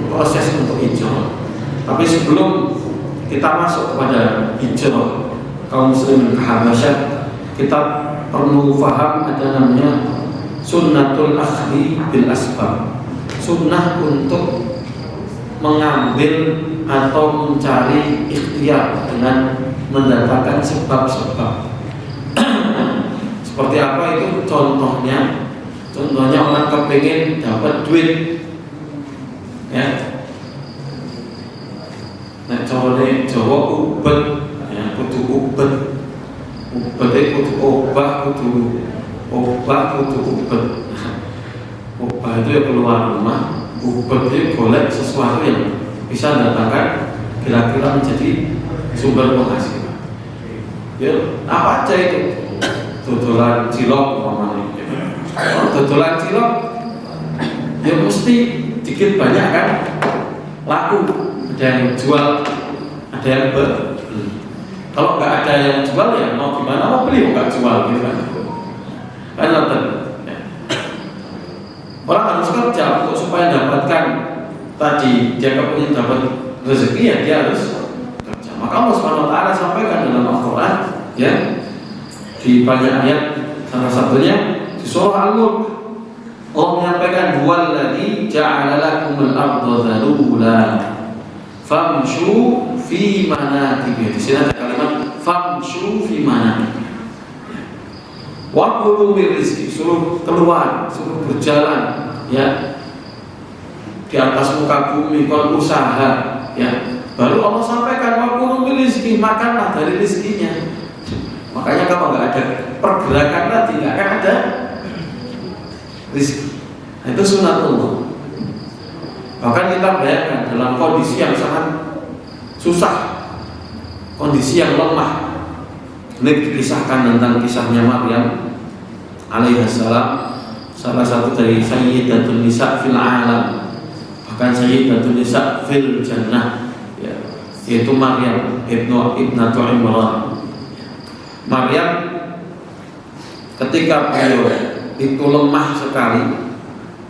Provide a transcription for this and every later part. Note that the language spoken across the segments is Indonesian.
proses untuk hijrah. Tapi sebelum kita masuk kepada hijrah kaum muslimin ke Habasyah, kita perlu paham ada namanya sunnatul akhdhi bil asbab, sunnah untuk mengambil atau mencari ikhtiar dengan mendatangkan sebab-sebab. Seperti apa itu contohnya? Contohnya orang kepengen dapat duit, ya. Nah, Jawa ubet, ya, kudu ubet, kudu obah, kudu ubet. Obah itu ya keluar rumah, ubet itu golek sesuatu yang bisa datangkan kira-kira menjadi sumber penghasilan. Ya, apa aja itu? Dodolan cilok umpamanya. Kalau dodolan cilok, ya mesti dikit banyak kan laku. Ada yang jual, ada yang beli. Kalau nggak ada yang jual ya mau gimana, mau beli nggak jual gitu kan? Kan ya. Orang harus kerja untuk supaya dapatkan tadi dia kepingin dapat rezeki ya dia harus kerja. Maka Allah Subhanahu Wa Taala sampaikan dalam Al-Quran, ya, di banyak ayat, salah satunya di surah Al-Mulk Allah menyampaikan huwallazi ja'ala lakumul arda dzalula famshu fi manakibiha. Di sini ada kalimat famshu fi manakibiha. Wa kulu min rizqi, suruh keluar, suruh berjalan, ya, di atas muka bumi, kalau usaha, ya. Baru Allah sampaikan wa kulu min rizqi, makanlah dari rizkinya. Makanya kalau nggak ada pergerakan tadi nggak akan ada rizki. Nah, itu sunatullah. Bahkan kita bayangkan dalam kondisi yang sangat susah, kondisi yang lemah. Ini dikisahkan tentang kisahnya Maryam alaihissalam, salah satu dari sayyidatun nisa fil alam, bahkan sayyidatun nisa fil jannah, ya, yaitu Maryam ibnatu Imran. Maryam ketika beliau itu lemah sekali,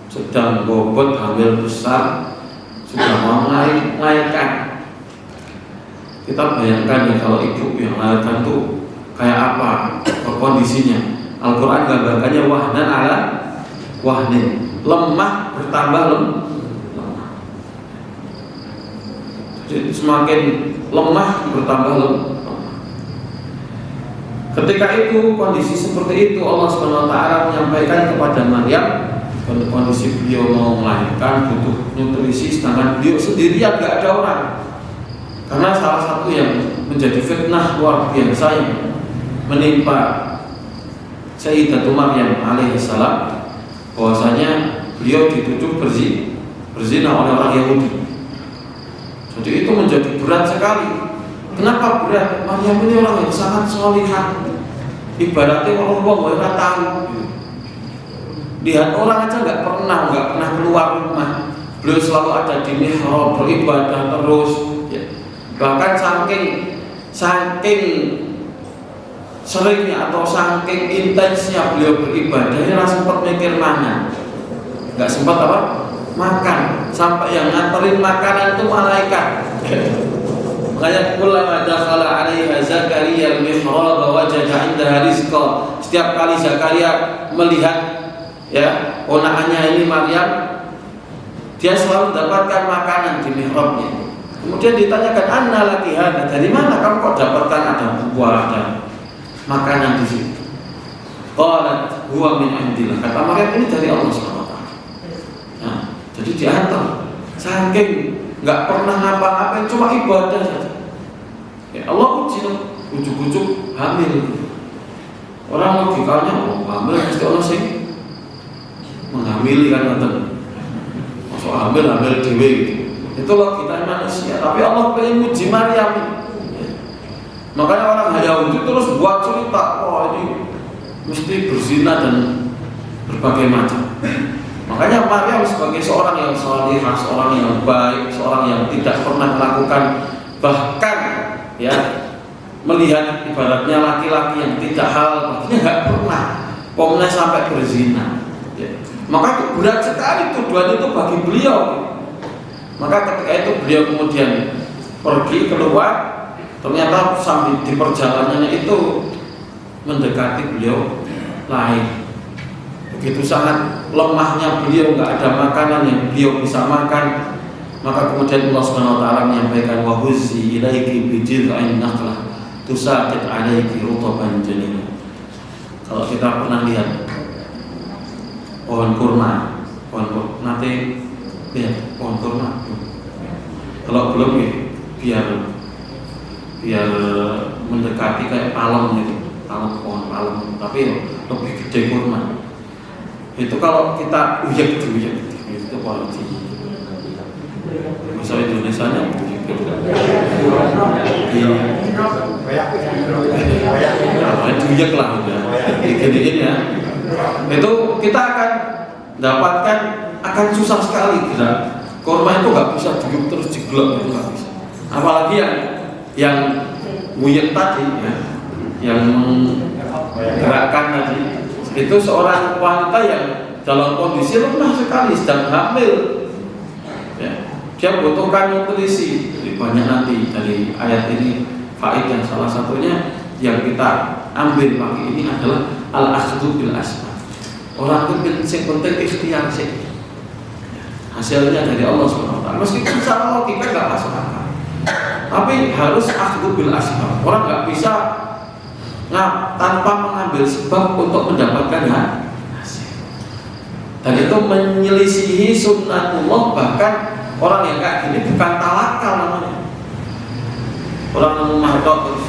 sedang bobot hamil besar, sudah mau melahirkan. Kita bayangkan ya kalau ibu yang melahirkan itu kayak apa kondisinya. Al-Quran gambarkannya wahnan ala wahnin, lemah bertambah lemah. Jadi semakin lemah bertambah lemah. Ketika itu kondisi seperti itu Allah Subhanahu Wa Taala menyampaikan kepada Maryam, kondisi beliau mau melahirkan butuh nutrisi, sedangkan beliau sendirian gak ada orang. Karena salah satu yang menjadi fitnah luar biasa yang menimpa Sayyidatul Maryam alaihissalam, bahwasanya beliau dituduh berzina oleh orang Yahudi. Jadi itu menjadi berat sekali. Kenapa berat? Maryam ini orang yang sangat solihah, ibaratnya orang nggak tahu. Lihat orang aja nggak pernah keluar rumah. Beliau selalu ada di mihrab beribadah terus. Ya. Bahkan saking seringnya atau saking intensnya beliau beribadah, dia sempat mikir mana, nggak sempat apa? Makan. Sampai yang nganterin makanan itu malaikat. Makanya kullama dakhala 'alaiha Zakaria al-mihrab wajada 'indaha rizqa. Setiap kali Zakaria melihat, ya, ponakannya ini Maryam, dia selalu dapatkan makanan di mihrabnya. Kemudian ditanyakan, anna laki hada, dari mana kamu kok dapatkan ada buah, ada makanan di sini? Qalat huwa min indillah. Kata Maryam, ini dari Allah SWT. Nah, jadi diantar. Saking nggak pernah ngapa-ngapain, cuma ibadah saja. Ya, Allah uji, ujuk-ujuk hamil. Orang logikanya, oh, hamil mesti Allah sih menghamili kan, nonton. Masuk hamil dewe gitu. Itu logika manusia. Tapi Allah pengen uji Maryam. Ya. Makanya orang Yahudi terus buat cerita, oh ini mesti berzina dan berbagai macam. Makanya Maryam sebagai seorang yang salihah, seorang yang baik, seorang yang tidak pernah melakukan, bahkan ya melihat ibaratnya laki-laki yang tidak halal, artinya nggak pernah, pokoknya sampai berzina. Ya. Maka itu berat sekali tuduhan itu bagi beliau. Maka ketika itu beliau kemudian pergi keluar, ternyata sambil di perjalanannya itu mendekati beliau lahir. Begitu sangat lemahnya beliau, nggak ada makanan yang beliau bisa makan. Maka kemudian Allah Subhanahu wa taala menyampaikan wa huzzi ilaiki bi jiz'in nakhlah tusaqit 'alaiki rutban janiyya. Kalau kita pernah lihat pohon kurma, nanti lihat pohon kurma. Kalau belum ya biar mendekati kayak palem gitu, pohon palem, tapi lebih gede kurma. Itu kalau kita uyek itu pohon bahasa Indonesianya duyek lah udah diginiin ya. Itu kita akan dapatkan akan susah sekali gerak kurma itu nggak bisa diuk terus diglok, itu nggak bisa. Apalagi yang uyek tadi ya, yang menggerakkan tadi itu seorang wanita yang dalam kondisi lemah sekali, sedang hamil ya. Dia butuhkan nutrisi. Jadi banyak nanti dari ayat ini faedah, salah satunya yang kita ambil pagi ini adalah al-akhdhu bil asbab. Orang itu penting ikhtiar sih. Hasilnya dari Allah SWT. Meskipun secara logika nggak masuk akal, tapi harus akhdhu bil asbab. Orang nggak bisa tanpa mengambil sebab untuk mendapatkan hasil. Dan itu menyelisihi sunnatullah. Bahkan orang yang kayak gini bukan tawakal namanya. Orang yang mardok terus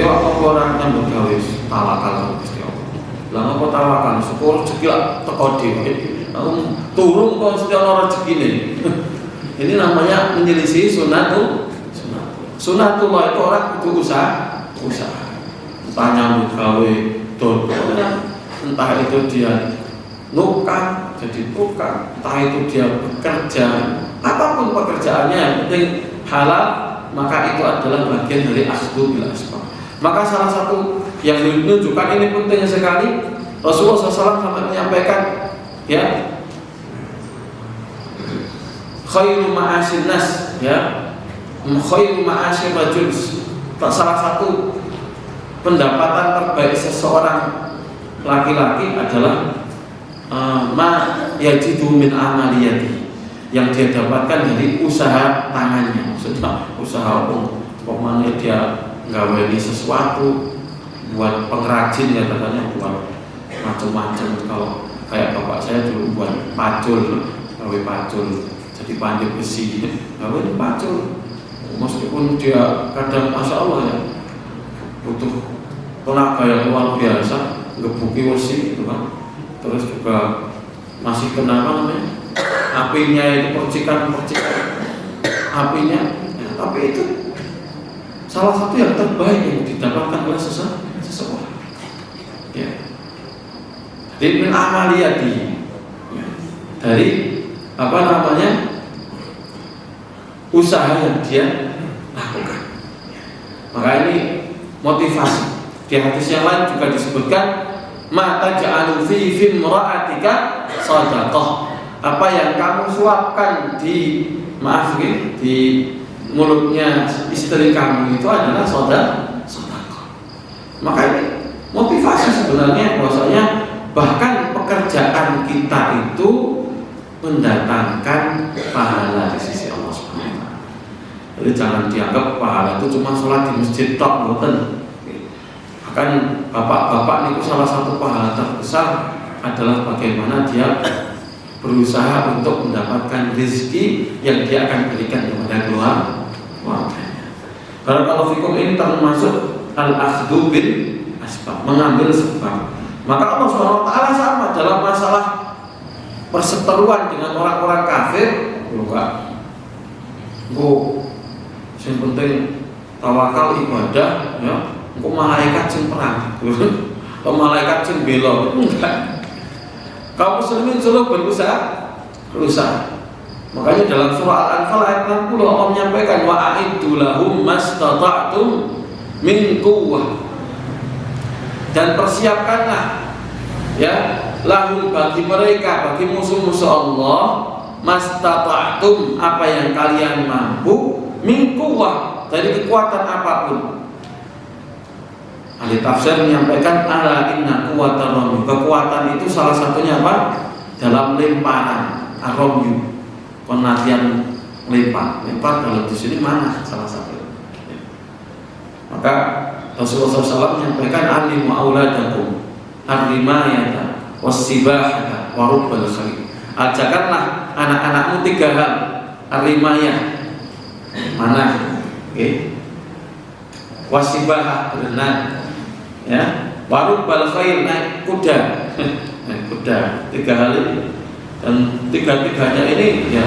apa orang yang bergawe tawakal Gusti Allah. Lah apa tawakal syukur rezeki teko dhewe. Turun kok setiap orang rezeki ini. Ini namanya menyelisihi sunnatullah. Sunnatullah itu orang kudu usaha. Entah nyambut gawe dodol, entah itu dia nukang jadi tukang, entah itu dia bekerja, apapun pekerjaannya yang penting halal, maka itu adalah bagian dari akhdhu bil asbab. Maka salah satu yang menunjukkan ini penting sekali, Rasulullah SAW sampai menyampaikan ya, khairu ma'asyir nas ya, khairu ma'asyir rajul. Salah satu pendapatan terbaik seseorang laki-laki adalah ma yajidu min amaliyati, yang dia dapatkan dari usaha tangannya. Maksudnya usaha pokoknya dia ngaweli sesuatu, buat pengrajin ya katanya, buat macam-macam. Kalau kayak bapak saya dulu buat pacul, gawe pacul, jadi panjat besi, gawe pacul. Meskipun dia kadang masya Allah ya butuh tenaga yang luar biasa, ngebuki besi gitu kan. Terus juga masih kena apa namanya, apinya itu percikan apinya ya, tapi itu salah satu yang terbaik yang didapatkan oleh seseorang ya. Jadi min amaliyati ya, dari apa namanya usaha yang dia lakukan. Maka ini motivasi. Di hadis yang lain juga disebutkan ma taj'alu fi imra'atika shadaqah. Apa yang kamu suapkan di mulutnya istri kamu itu adalah sedekah. Maka ini motivasi sebenarnya bahwasanya bahkan pekerjaan kita itu mendatangkan pahala di sisi Allah Subhanahu wa taala. Jadi jangan dianggap pahala itu cuma sholat di masjid tok, mboten. Bahkan bapak-bapak itu salah satu pahala terbesar adalah bagaimana dia berusaha untuk mendapatkan rezeki yang dia akan berikan kepada keluarganya. Kalau fikum ini termasuk al-akhdhu bil asbab, mengambil sebab. Maka Allah SWT sama dalam masalah perseteruan dengan orang-orang kafir, enggak. Yang penting tawakal ibadah, ya. Kok malaikat sing perang, kok malaikat sing bela, enggak. Kaum muslimin selalu berusaha. Makanya dalam surah Al-Anfal ayat 60 Allah menyampaikan wa a'iddu lahum mastata'tum min quwwah, dan persiapkanlah ya lahum bagi mereka, bagi musuh-musuh Allah mastata'tum, apa yang kalian mampu, min quwwah, dari kekuatan apapun. Ahli tafsir menyampaikan ala inna quwwatan ramy, kekuatan itu salah satunya apa? Dalam lemparan, ar-ramyu, penatian lempar dalam di sini mana salah satu. Maka Rasulullah SAW menyampaikan alimu auladakum ar-rimayata was-sibahata wa rubbal khair. Ajarkanlah anak-anakmu 3 hal. Ar-rimayah, mana? Was-sibahah, berenang, ya. Wa rubbal khair, naik kuda. Kuda, 3 hal ini. Dan 3-tiganya ini ya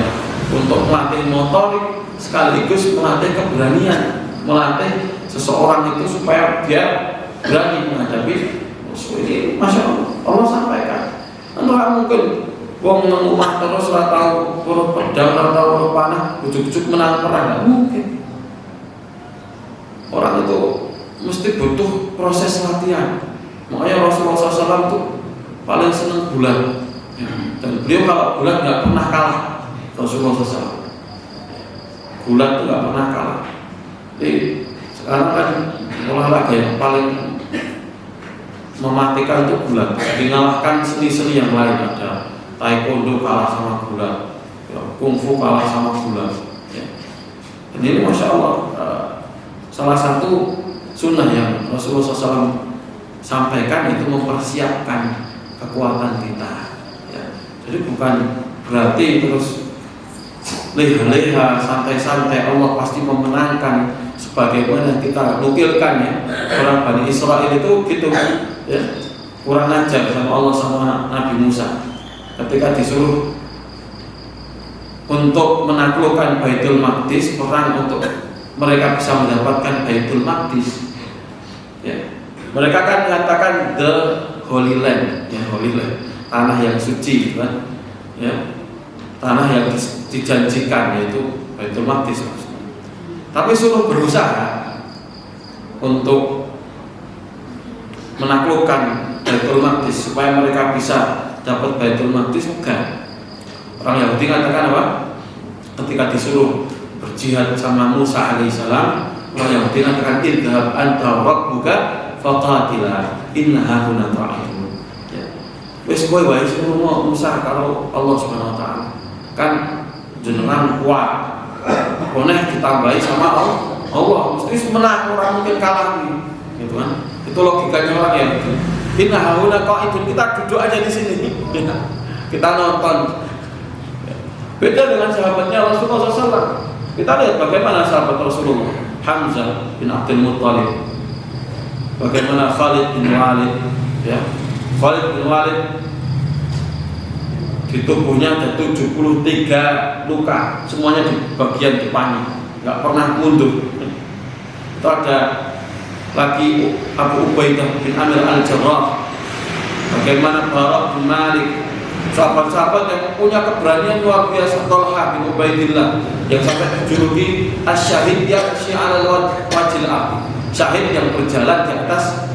untuk melatih motorik sekaligus melatih keberanian, melatih seseorang itu supaya dia berani menghadapi musuh. Ini Masya Allah sampaikan. Anu mungkin wong nang omah terus ora tau weruh pedang, ora tau weruh panah, ujug-ujug menang perang, enggak mungkin. Orang itu mesti butuh proses latihan. Makanya Rasulullah SAW itu paling senang bulan. Dan beliau kalau bulan nggak pernah kalah. Rasulullah SAW bulan itu nggak pernah kalah. Jadi sekarang kan olahraga yang paling mematikan itu bulan. Dikalahkan seni-seni yang lain, ada taekwondo kalah sama bulan, kungfu kalah sama bulan. Dan ini Masya Allah salah satu sunnah yang Rasulullah SAW sampaikan itu mempersiapkan kekuatan kita. Jadi bukan berarti terus leha-leha, santai-santai, Allah pasti memenangkan sebagaimana kita nukilkan ya. Orang Bani Israel itu gitu ya, kurang ajar sama Allah sama Nabi Musa ketika disuruh untuk menaklukkan Baitul Maqdis, perang untuk mereka bisa mendapatkan Baitul Maqdis ya. Mereka kan mengatakan the Holy Land, ya Holy Land, tanah yang suci, kan? Ya, tanah yang dijanjikan, yaitu Baitul Maqdis. Tapi suruh berusaha untuk menaklukkan Baitul Maqdis supaya mereka bisa dapat Baitul Maqdis, enggak. Orang Yahudi katakan apa? Ketika disuruh berjihad sama Musa alaihissalam, orang Yahudi katakan idhab anta rabbuka faqatila inna hauna ta'idun. Wis kowe wae sing ngomong Musa karo Allah Subhanahu wa taala. Kan jenengan kuat. Boleh ditambahi sama Allah, mesti menang, orang mungkin kalah nih. Gitu kan. Itu logikanya orang ya. Inna hauna qa'idun, kita duduk aja di sini. Kita nonton. Beda dengan sahabatnya Rasulullah SAW. Kita lihat bagaimana sahabat Rasulullah, Hamzah bin Abdul Muttalib, bagaimana Khalid bin Walid, ya. Khalid bin Walid di tubuhnya ada 73 luka, semuanya di bagian depannya, nggak pernah mundur. Itu ada lagi Abu Ubaidah bin Amir al-Jarrah, bagaimana Barak bin Malik, sahabat-sahabat yang punya keberanian luar biasa. Talha bin Ubaidillah yang sampai dijuluki as-syahid yang syi'alal wajil api, syahid yang berjalan di atas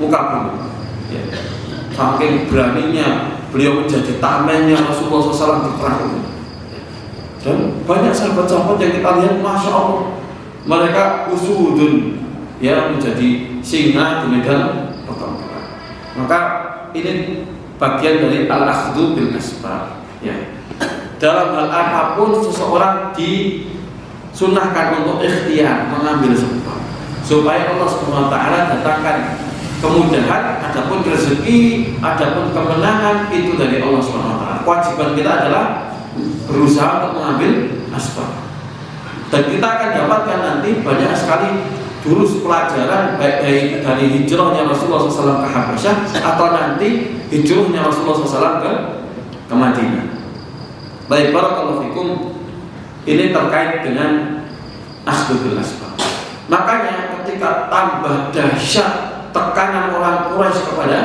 muka bumi ya. Saking beraninya beliau menjadi tamennya Rasulullah SAW di perang ini. Dan banyak sahabat-sahabat yang kita lihat, Masya Allah, mereka usudun ya, menjadi singa di medan perang. Maka ini bagian dari al-akhdhu bil asbab ya. Dalam hal apapun seseorang disunahkan untuk ikhtiar, mengambil sebab supaya Allah SWT datangkan kemudahan, adapun rezeki, adapun kemenangan itu dari Allah SWT. Kewajiban kita adalah berusaha untuk mengambil asbab. Dan kita akan dapatkan nanti banyak sekali durus pelajaran baik dari hijrahnya Rasulullah SAW ke Habasyah atau nanti hijrahnya Rasulullah SAW ke Madinah. Baik, barakallahu fikum. Ini terkait dengan asbabul asbab. Makanya ketika tambah dahsyat tekanan orang Quraisy kepada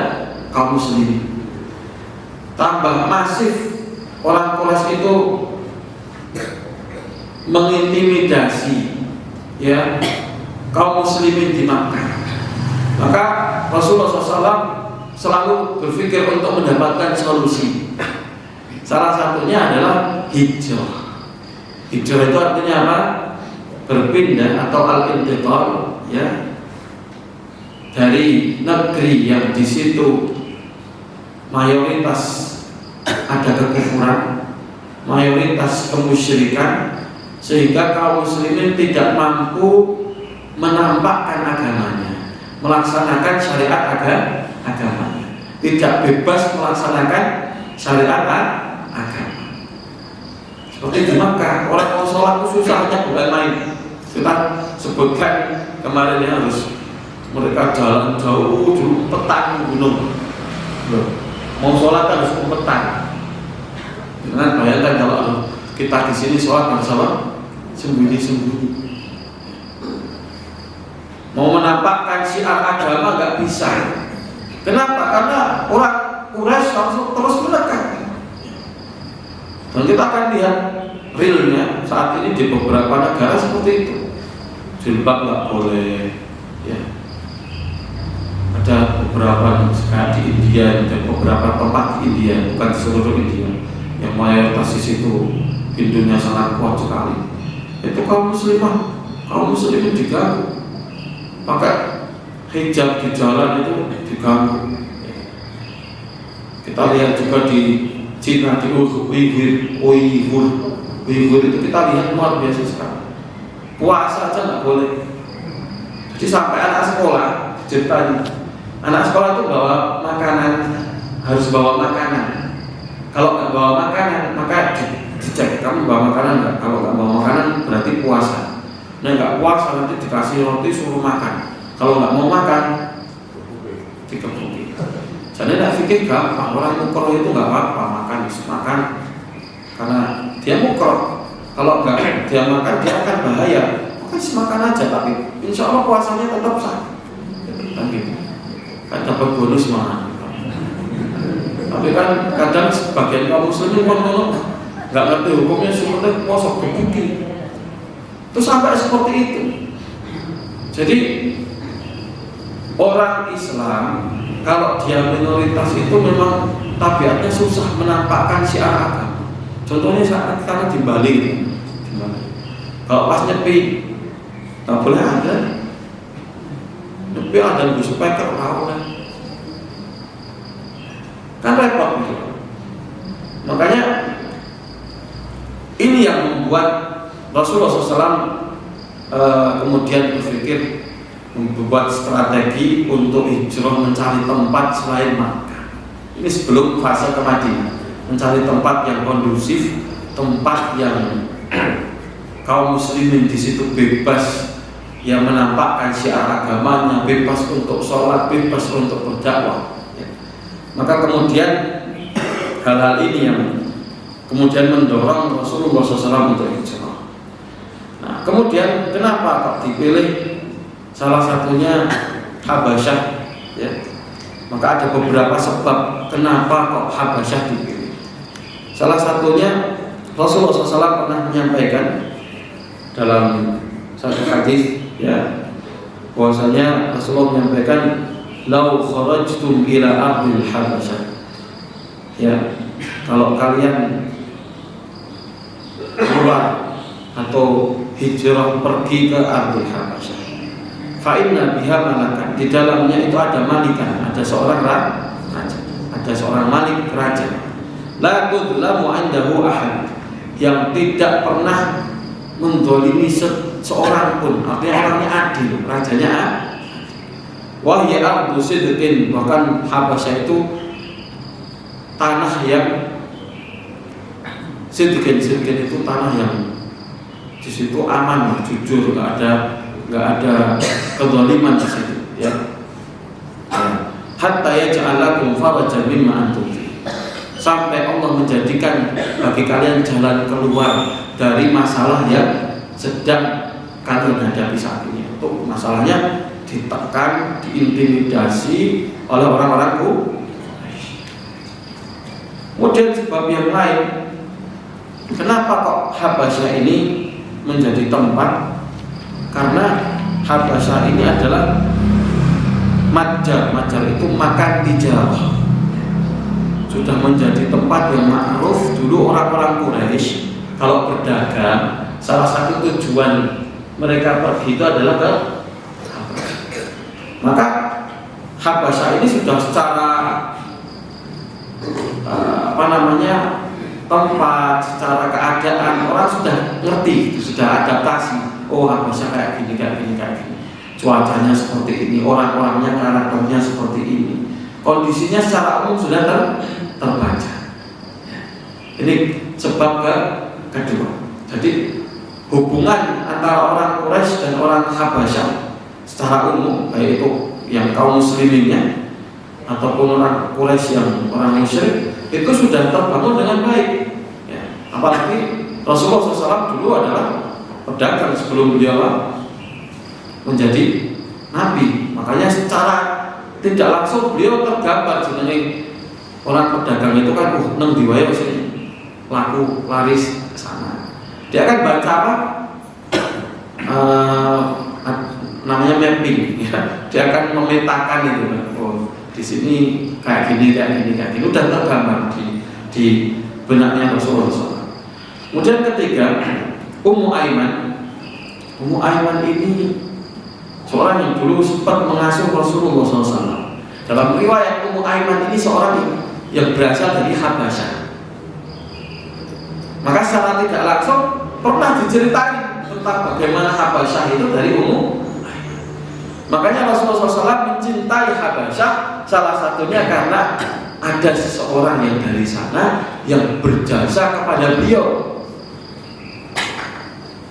kaum muslimin, tambah masif orang Quraisy itu mengintimidasi ya kaum muslimin di Makkah, maka Rasulullah SAW selalu berpikir untuk mendapatkan solusi. Salah satunya adalah hijrah. Hijrah itu artinya apa? Berpindah atau al-intiqal, ya, dari negeri yang di situ mayoritas ada kekufuran, mayoritas kemusyrikan, sehingga kaum muslimin tidak mampu menampakkan agamanya, melaksanakan syariat agamanya, tidak bebas melaksanakan syariat agama. Seperti di Makkah, orang mau sholat itu susahnya bukan main. Kita sebutkan kemarin ya, harus mereka jalan jauh dulu, petang gunung. Mau sholat harus ke petang. Dengan bayangkan kalau kita di sini sholat harus apa? Sembunyi-sembunyi. Mau menampakkan syiar agama nggak bisa. Kenapa? Karena orang Quraisy langsung terus menekan. Dan kita akan lihat realnya saat ini di beberapa negara seperti itu. Jilbab nggak boleh, ya. Ada beberapa sekarang di India dan beberapa tempat di India, bukan di seluruh India, yang mayoritas di situ Hindunya sangat kuat sekali. Itu kaum muslimin diganggu, pakai hijab di jalan itu diganggu. Kita lihat juga di Cina, di Uyghur itu kita lihat luar biasa sekali. Puasa aja nggak boleh. Jadi sampai anak sekolah ceritanya, anak sekolah itu bawa makanan, harus bawa makanan. Kalau nggak bawa makanan, maka dicek kamu bawa makanan nggak. Kalau nggak bawa makanan berarti puasa. Nah nggak puasa nanti dikasih roti suruh makan. Kalau nggak mau makan dikebuki. Jadi tidak fikir gampang, orang mukroh itu nggak apa-apa makan karena dia mukroh. Kalau nggak dia makan dia akan bahaya. Makan makan aja, tapi insya Allah puasanya tetap sah. Kan gitu. Kan dapat bonus malah. Tapi kan kadang sebagian kaum muslimin nggak ngerti hukumnya, seperti puasa begitu. Itu sampai seperti itu. Jadi orang Islam kalau dia minoritas itu memang tabiatnya susah menampakkan syiar agama. Contohnya saat kita di Bali, kalau pas nyepi, tak boleh ada. Nyepi ada di speaker kan repot gitu. Makanya ini yang membuat Rasulullah SAW kemudian berpikir membuat strategi untuk hijrah mencari tempat selain Makkah. Ini sebelum fase ke Madinah, mencari tempat yang kondusif, tempat yang kaum muslimin di situ bebas, yang menampakkan syiar agamanya, bebas untuk sholat, bebas untuk berdakwah. Maka kemudian hal-hal ini yang kemudian mendorong Rasulullah SAW untuk hijrah. Nah, kemudian kenapa kok dipilih? Salah satunya Habasyah, ya. Maka ada beberapa sebab kenapa kok Habasyah dipilih. Salah satunya Rasulullah SAW pernah menyampaikan dalam satu hadis, ya, bahwasanya Rasulullah menyampaikan, "Lau kharajtum ila ardil Habasyah." Ya, kalau kalian keluar atau hijrah pergi ke ardil Habasyah, fa'inna biha malakan, di dalamnya itu ada malikan, ada seorang raja, ada seorang malik raja, la tudlamu indahu ahad, yang tidak pernah mendolimi seorang pun, artinya orangnya adil, rajanya adil. Wahya ardu sidqin, bahkan Habasyah itu tanah yang sidqin itu tanah yang di situ aman, jujur, nggak ada kezaliman di situ, ya. Hatta yaj'alakum farajan mimma antum fi, sampai Allah menjadikan bagi kalian jalan keluar dari masalah yang sedang kalian hadapi saat ini. Untuk masalahnya ditekan, diintimidasi oleh orang-orang Quraisy. Kemudian sebab yang lain, kenapa kok Habasyah ini menjadi tempat? Karena Habasyah ini adalah majar itu makan tijarah. sudah menjadi tempat yang ma'ruf. Dulu orang-orang Quraisy kalau berdagang, salah satu tujuan mereka pergi itu adalah ke Habasyah. Maka Habasyah ini sudah secara tempat, secara keadaan orang sudah ngerti, sudah adaptasi. Oh, Habasyah kayak gini. Cuacanya seperti ini, orang-orangnya, karakternya seperti ini. Kondisinya secara umum sudah terbaca. Ini sebab kedua. Jadi hubungan antara orang Quraisy dan orang Habasyah secara umum, baik itu yang kaum musliminnya ataupun orang Quraisy yang orang musyrik, itu sudah terbangun dengan baik. Ya. Apalagi Rasulullah SAW dulu adalah pedagang sebelum beliau menjadi nabi. Makanya secara tidak langsung beliau tergambar sebenarnya orang pedagang itu kan neng diwaya sini laku laris ke sana. Dia akan baca apa? Namanya mapping, ya. Dia akan memetakan itu. Oh, di sini kayak gini. Udah tergambar di benaknya Rasulullah SAW. Kemudian ketiga, Ummu Aiman ini seorang yang dulu sempat mengasuh Rasulullah SAW. Dalam riwayat, Ummu Aiman ini seorang yang berasal dari Habasyah. Maka secara tidak langsung pernah diceritain tentang bagaimana Habasyah itu dari Ummu Aiman. Makanya Rasulullah SAW mencintai Habasyah salah satunya karena ada seseorang yang dari sana yang berjasa kepada beliau,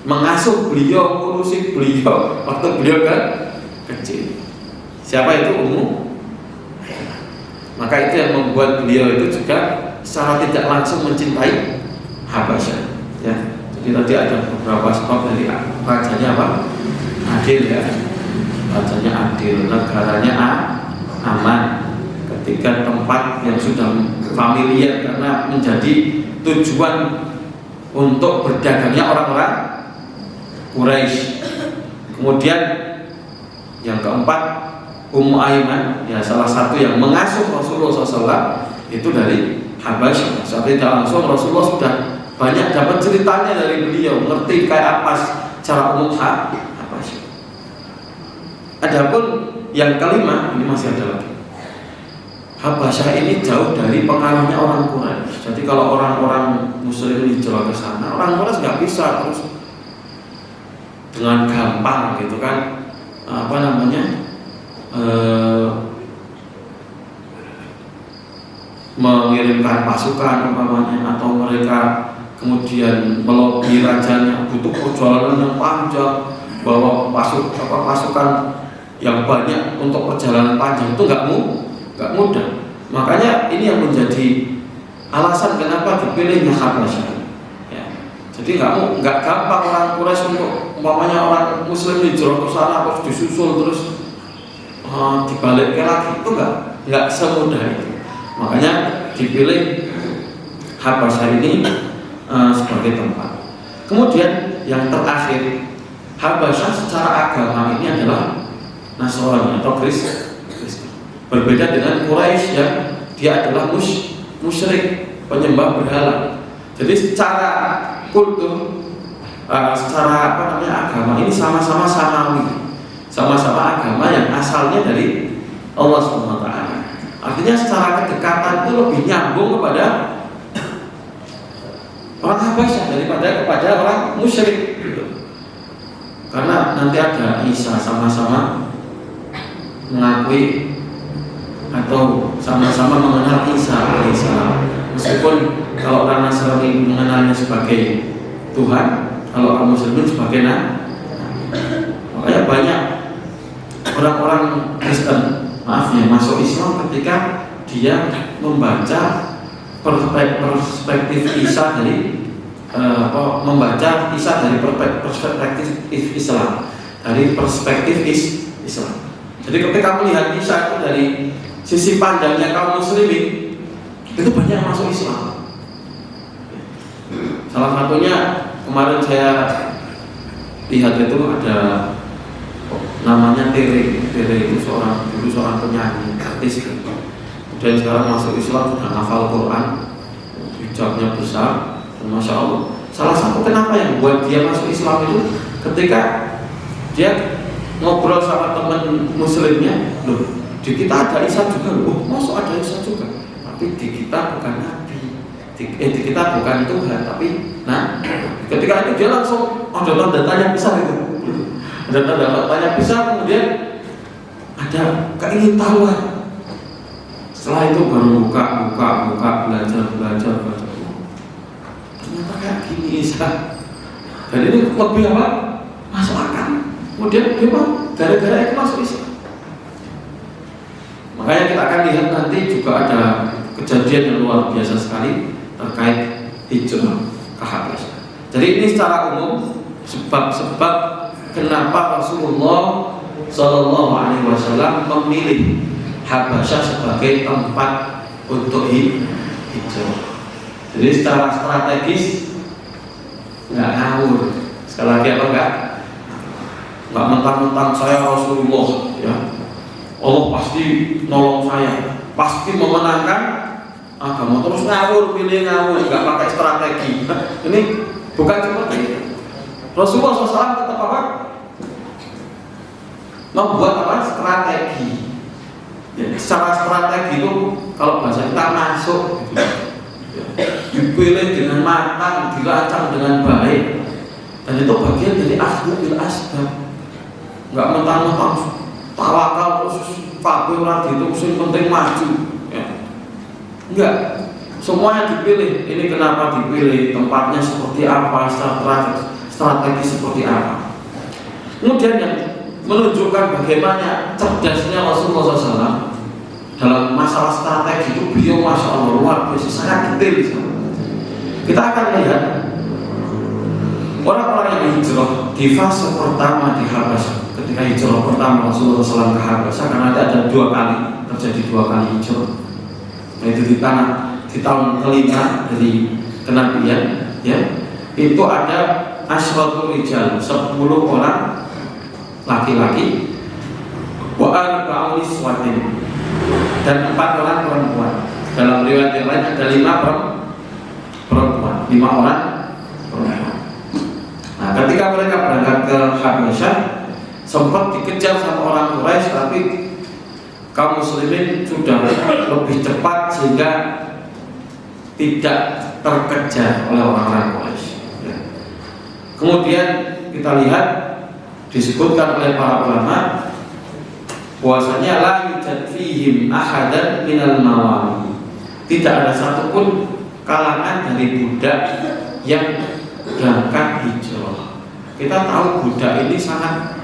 mengasuh beliau, ngurusin beliau waktu beliau kan kecil. Siapa itu? Ummu Aiman. Maka itu yang membuat beliau itu juga secara tidak langsung mencintai Habasyah. Ya. Jadi tadi ada beberapa sebab dari rajanya apa? Adil, ya. Rajanya adil, negaranya aman. Ketiga, tempat yang sudah familiar karena menjadi tujuan untuk berdagangnya orang-orang Quraisy. Kemudian yang keempat, Ummu Aiman, ya salah satu yang mengasuh Rasulullah SAW itu dari Habasyah. Saat tidak langsung Rasulullah sudah banyak dapat ceritanya dari beliau, ngerti kayak apa cara umum Habasyah. Adapun yang kelima, ini masih ada lagi. Habasyah ini jauh dari pengaruhnya orang Quraisy. Jadi kalau orang-orang Muslim hijrah ke sana, orang Quraisy nggak bisa terus dengan gampang gitu kan, mengirimkan pasukan umpamanya, atau mereka kemudian melobi rajanya, butuh perjalanan yang panjang, bawa pasukan yang banyak untuk perjalanan panjang, itu nggak mudah. Makanya ini yang menjadi alasan kenapa dipilihnya Habasyah. Ya. Jadi nggak gampang orang Quraisy untuk umpamanya orang Muslim hijrah ke sana terus disusul terus dibalikkan lagi, itu nggak semudah itu. Makanya dipilih Habasyah ini sebagai tempat. Kemudian yang terakhir, Habasyah secara agama ini adalah Nasrani atau Kristen. Berbeda dengan Quraisy yang dia adalah musyrik, penyembah berhala. Jadi secara kultur, secara agama ini sama-sama samawi, sama-sama agama yang asalnya dari Allah SWT. Artinya secara kedekatan itu lebih nyambung kepada orang Habasyah daripada kepada orang musyrik, gitu. Karena nanti ada Isa, sama-sama mengakui atau sama-sama mengenal Isa alaihissalam. Meskipun kalau orang Nasrani mengenalnya sebagai Tuhan, kalau orang Muslimin sebagai nabi. Makanya banyak orang-orang Kristen, masuk Islam ketika dia membaca perspektif Isa dari membaca Isa dari perspektif Islam, dari perspektif Islam. Jadi ketika melihat Isa itu dari sisi pandangnya kaum muslimin, itu banyak masuk Islam. Salah satunya kemarin saya lihat itu ada namanya Tere itu dulu seorang penyanyi artis. Dan sekarang masuk Islam sudah hafal Quran, hijabnya besar, dan Masya Allah. Salah satu kenapa yang buat dia masuk Islam itu ketika dia ngobrol sama teman muslimnya, loh di kita ada Isa juga loh, oh masuk ada Isa juga, tapi di kita bukan Nabi, di kita bukan Tuhan, tapi nah ketika itu dia langsung ada tanda tanya besar itu, ada tanda tanya besar, kemudian ada keingintahuan. Setelah itu baru buka belajar. Ternyata kayak gini Isa. Dan ini lebih apa? Masuk akal. Kemudian dia gara-gara itu masuk Islam. Makanya kita akan lihat nanti juga ada kejadian yang luar biasa sekali terkait hijrah ke Habasyah. Jadi ini secara umum sebab-sebab kenapa Rasulullah Shallallahu Alaihi Wasallam memilih Habasyah sebagai tempat untuk hijrah. Jadi secara strategis nggak ngawur. Sekali lagi apa nggak mentang-mentang saya Rasulullah, ya Allah pasti nolong saya, pasti memenangkan agama, terus ngawur, pilih ngawur, nggak pakai strategi. Ini bukan seperti itu. Rasulullah SAW tetap apa? Membuat apa? Strategi. Ya, secara strategi itu kalau bahasa kita masuk gitu. Ya, dipilih dengan matang, dirancang dengan baik, dan itu bagian dari akhdhu bil asbab. Enggak mentang-mentang tawakal terus kabeh ora diitung, sing penting maju, ya. Enggak. Semuanya dipilih. Ini kenapa dipilih? Tempatnya seperti apa? Strategi seperti apa? Kemudian yang menunjukkan bagaimana cerdasnya Rasulullah SAW dalam masalah strategi itu, beliau Masya Allah luar biasa, sangat detail. Kita akan lihat orang-orang yang hijrah di fase pertama di Habasyah. Ketika hijrah pertama Rasulullah SAW ke Habasyah, karena ada terjadi dua kali hijrah, yaitu di tahun kelima dari kenabian, ya, itu ada asyratul rijal, 10 orang laki-laki, wa arba'un niswatin, dan 4 orang perempuan. Dalam riwayat yang lain ada 5 perempuan, 5 orang perempuan. Nah, ketika mereka berangkat ke Habasyah, sempat dikejar sama orang Quraisy, tapi kaum muslimin sudah lebih cepat sehingga tidak terkejar oleh orang-orang Quraisy. Kemudian kita lihat disebutkan oleh para ulama bahwasanya la yujad fihim ahadan minal mawali, tidak ada satupun kalangan dari budak yang berangkat hijrah. Kita tahu budak ini sangat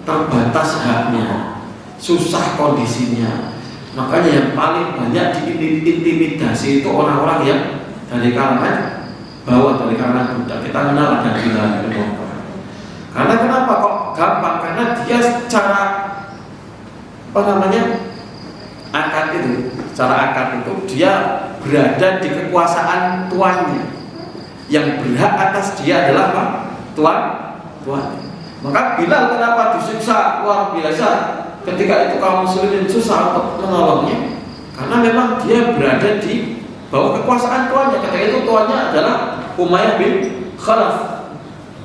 terbatas haknya, susah kondisinya. Makanya yang paling banyak diintimidasi itu orang-orang yang dari kalangan bawah, dari kalangan budak. Kita kenal ada Bilal bin Rabah. Karena kenapa kok gampang? Karena dia secara akad itu dia berada di kekuasaan tuannya. Yang berhak atas dia adalah apa? Tuan. Maka Bilal kenapa disiksa luar biasa ketika itu kaum muslimin susah untuk menolongnya? Karena memang dia berada di bawah kekuasaan tuannya. Ketika itu tuannya adalah Umayyah bin Khalaf.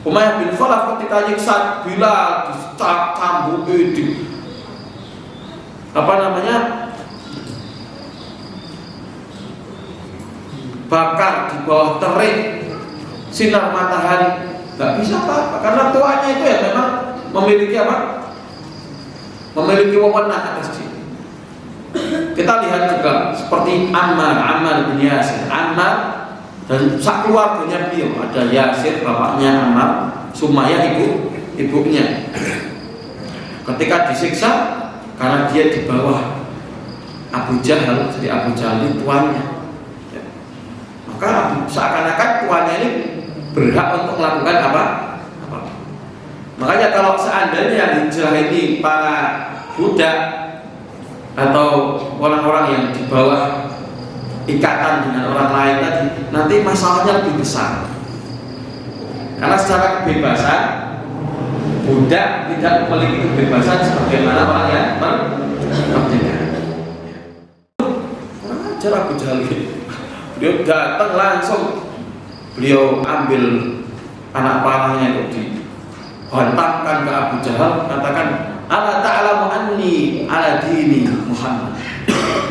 Umayyah bin Khalaf ketika nyiksa Bilal, dicambuk, bakar di bawah terik sinar matahari, nggak bisa apa-apa karena tuannya itu ya memang memiliki apa? Memiliki wewenang atas dia. Kita lihat juga seperti Ammar bin Yasir, Ammar dan sak keluarganya beliau, ada Yasir bapaknya Ammar, Sumayyah ibunya. Ketika disiksa karena dia di bawah Abu Jahal, jadi Abu Jahal itu tuannya. Maka seakan-akan tuannya ini berhak untuk melakukan apa? Makanya kalau seandainya yang hijrah ini para budak atau orang-orang yang di bawah ikatan dengan orang lain tadi, nanti masalahnya lebih besar. Karena secara kebebasan budak tidak memiliki kebebasan sebagaimana orang yang merdeka. Abu Jahal. Beliau datang langsung, beliau ambil anak panahnya itu dihantamkan ke Abu Jahal, katakan, ala ta'lamu anni ala dini Muhammad.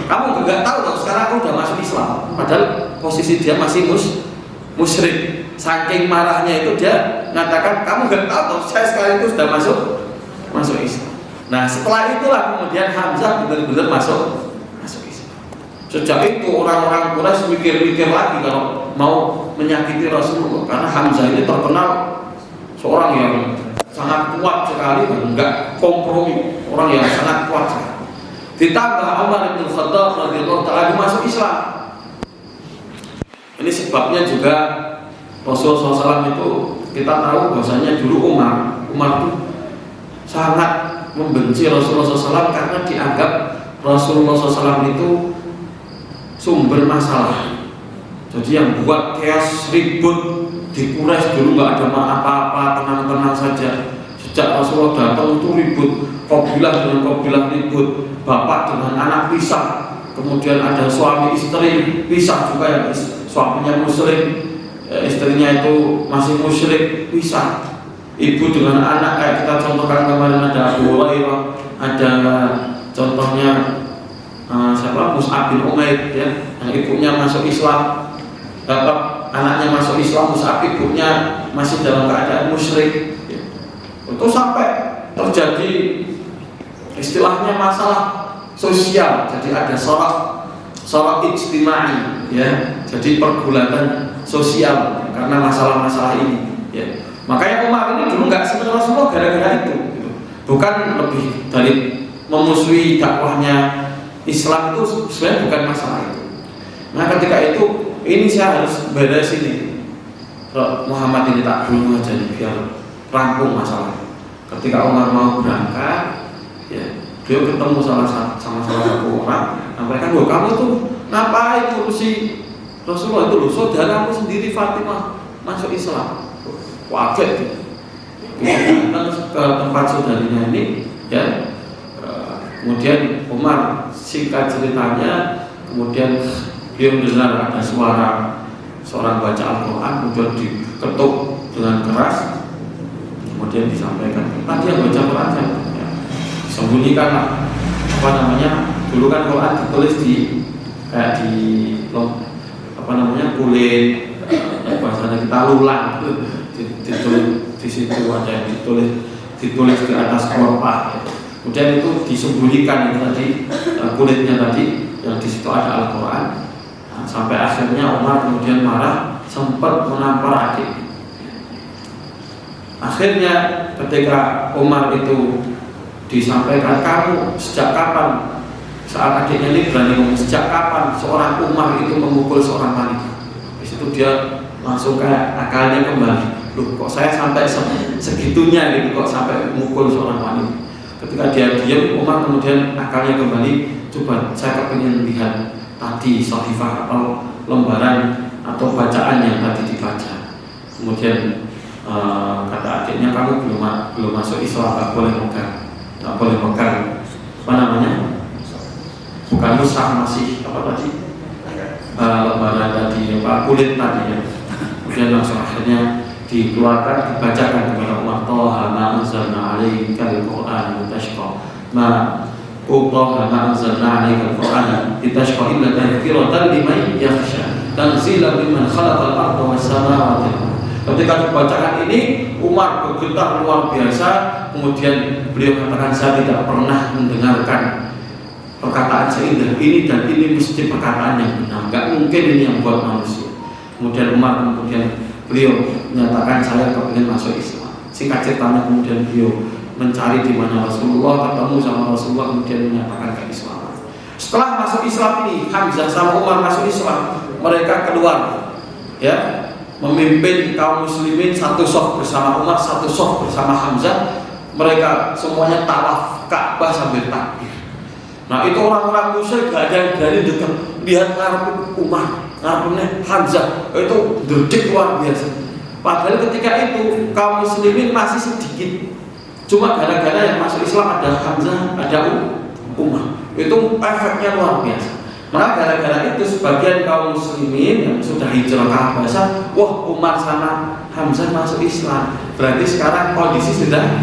Kamu enggak tahu dong, sekarang aku udah masuk Islam. Padahal posisi dia masih musyrik. Saking marahnya itu dia mengatakan, kamu enggak tahu dong, saya sekarang itu sudah masuk Islam. Nah setelah itulah kemudian Hamzah benar-benar masuk Islam. Sejak itu orang-orang Quraisy mikir-mikir lagi kalau mau menyakiti Rasulullah, karena Hamzah ini terkenal seorang yang sangat kuat sekali dan enggak kompromi, orang yang sangat kuat sekali. Ditambah Umar bin Khattab radhiyallahu ta'ala masuk Islam. Ini sebabnya juga Rasulullah SAW itu kita tahu bahwasanya dulu Umar itu sangat membenci Rasulullah SAW karena dianggap Rasulullah SAW itu sumber masalah. Jadi yang buat chaos ribut di Quraisy dulu nggak ada apa-apa, tenang-tenang saja. Sejak Rasulullah datang itu ribut, kabilah dengan kabilah ribut, bapak dengan anak pisah, kemudian ada suami istri pisah juga, yang suaminya musyrik, istrinya itu masih musyrik, pisah. Ibu dengan anak, kayak kita contohkan kemarin ada Abu Hurairah, ada contohnya siapa, Mus'ab bin Umair ya, yang ibunya masuk Islam, anaknya masuk Islam, Mus'ab ibunya masih dalam keadaan musyrik ya. Itu sampai terjadi istilahnya masalah sosial, jadi ada sorak ijtimai ya, jadi pergulatan sosial karena masalah-masalah ini ya. Makanya Umar ini dulu nggak senang Rasulullah gara-gara itu gitu. Bukan lebih dari memusuhi dakwahnya Islam, itu sebenarnya bukan masalah itu. Nah ketika itu ini saya harus beres ini, Muhammad ini tak dulu aja nih biar rampung masalah. Ketika Umar mau berangkat ya, beliau ketemu sama salah satu orang, sampaikan, wah kamu tuh ngapain ngurusi Rasulullah itu loh, saudaramu sendiri Fatimah masuk Islam. Wajar datang ke tempat saudarinya ini ya. Kemudian Umar singkat ceritanya, kemudian beliau mendengar ada suara seorang baca Al-Quran, kemudian diketuk dengan keras, kemudian disampaikan, tadi yang baca Quran ya, sembunyikan apa namanya, dulu kan Quran ditulis di kayak di apa namanya kulit, bahasanya kita lulang, ditulis di situ, ada yang ditulis di atas korpa. Kemudian itu disembunyikan itu tadi, kulitnya tadi yang di situ ada Al-Quran. Nah, sampai akhirnya Umar kemudian marah, sempat menampar adik. Akhirnya ketika Umar itu disampaikan, kamu sejak kapan, saat adiknya ini berani ngomong, sejak kapan seorang Umar itu memukul seorang wanita? Di situ dia langsung kayak akalnya kembali, loh kok saya sampai segitunya gitu, kok sampai memukul seorang wanita. Ketika dia diam, Umar kemudian akalnya kembali, coba saya kepingin lihat tadi sahifah atau lembaran atau bacaan yang tadi dibaca. Kemudian kata adiknya, kamu belum masuk Islam, nggak boleh megang apa namanya, bukan mushaf, masih apa tadi, lembaran tadi, apa kulit tadi ya. Kemudian langsung akhirnya dikeluarkan, dibacakan kepada Umar, Toha ma anzalna alaikal Qur'an litashqa ma Toha ma anzalna alaikal Qur'an litashqa illa tadhkiratan liman yakhsha tanzilan mimman khalaqal arda was samawati. Ketika dibacakan ini, Umar bergetar luar biasa. Kemudian beliau mengatakan, saya tidak pernah mendengarkan perkataan seindah ini, dan ini mesti perkataan yang benar, nggak mungkin ini yang buat manusia. Kemudian Umar beliau menyatakan, saya kepingin masuk Islam. Singkat ceritanya kemudian beliau mencari di mana Rasulullah, ketemu sama Rasulullah, kemudian menyatakan keislaman. Setelah masuk Islam ini, Hamzah sama Umar masuk Islam, mereka keluar ya, memimpin kaum muslimin, satu sof bersama Umar, satu sof bersama Hamzah. Mereka semuanya tawaf Ka'bah sambil takbir. Nah itu orang-orang musyrik gak ada yang berani dekat, lihat ngarep Umar, ngarepnya Hamzah, itu derdik luar biasa. Padahal ketika itu kaum muslimin masih sedikit, cuma gara-gara yang masuk Islam ada Hamzah, ada Umar, itu efeknya luar biasa. Maka gara-gara itu sebagian kaum muslimin yang sudah hijrah ke Habasyah, wah Umar sama Hamzah masuk Islam, berarti sekarang kondisi sudah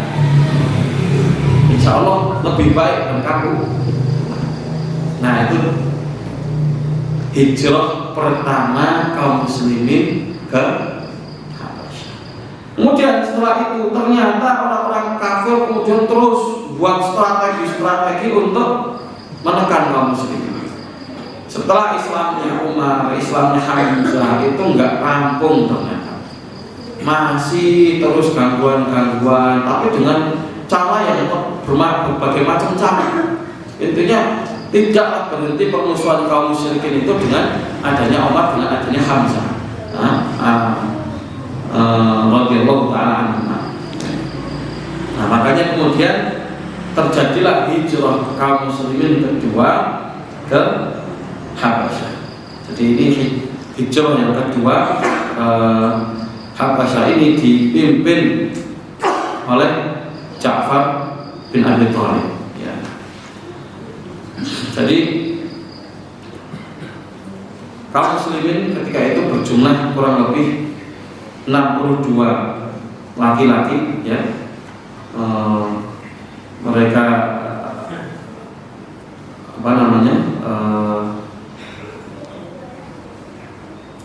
insya Allah lebih baik dan kaku. Nah itu hijrah pertama kaum muslimin ke Habasyah. Kemudian setelah itu ternyata orang-orang kafir kemudian terus buat strategi untuk menekan kaum muslimin. Setelah Islamnya Umar, Islamnya Hamzah itu nggak rampung ternyata, masih terus gangguan-gangguan, tapi dengan cara yang berbagai macam cara. Intinya tidaklah berhenti permusuhan kaum musyrikin itu dengan adanya Umar, dengan adanya Hamzah radhiyallahu ta'ala anhu. Nah makanya kemudian terjadilah hijrah kaum muslimin kedua ke Habasyah. Jadi ini hijrah yang kedua. Habasyah ini dipimpin oleh Ja'far bin Abi Thalib. Ya. Jadi kaum muslimin ketika itu berjumlah kurang lebih 62 laki-laki, ya. Mereka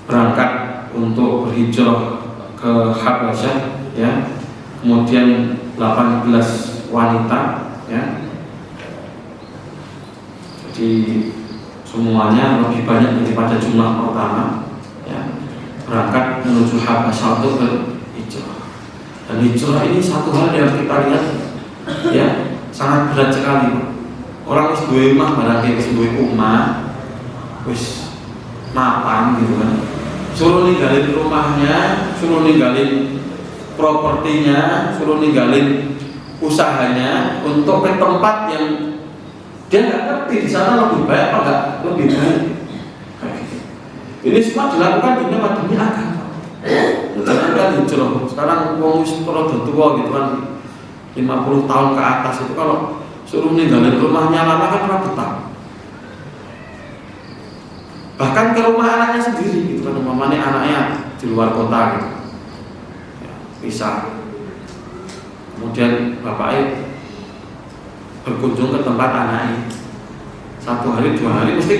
berangkat untuk berhijrah ke Habasyah, ya. Kemudian 18 wanita, ya. Jadi semuanya lebih banyak daripada jumlah pertama, ya. Berangkat menuju Habasyah untuk berhijrah. Dan hijrah ini satu hal yang kita lihat, ya, sangat berat sekali. Orang wis duwe omah barang wis duwe omah, wis mapan gitu kan. Suruh ninggalin rumahnya, suruh ninggalin propertinya, suruh ninggalin usahanya untuk ke tempat yang dia nggak ngerti di sana lebih baik apa nggak lebih baik. Ini semua dilakukan demi agama. Jangan hijrah. Sekarang wong wis tua gitu kan, 50 tahun ke atas itu kalau suruh ninggalin rumahnya lama kan ora betah. Bahkan ke rumah anaknya sendiri gitu kan, umpamanya anaknya di luar kota gitu, ya, bisa. Kemudian bapaknya berkunjung ke tempat anaknya, 1 hari 2 hari mesti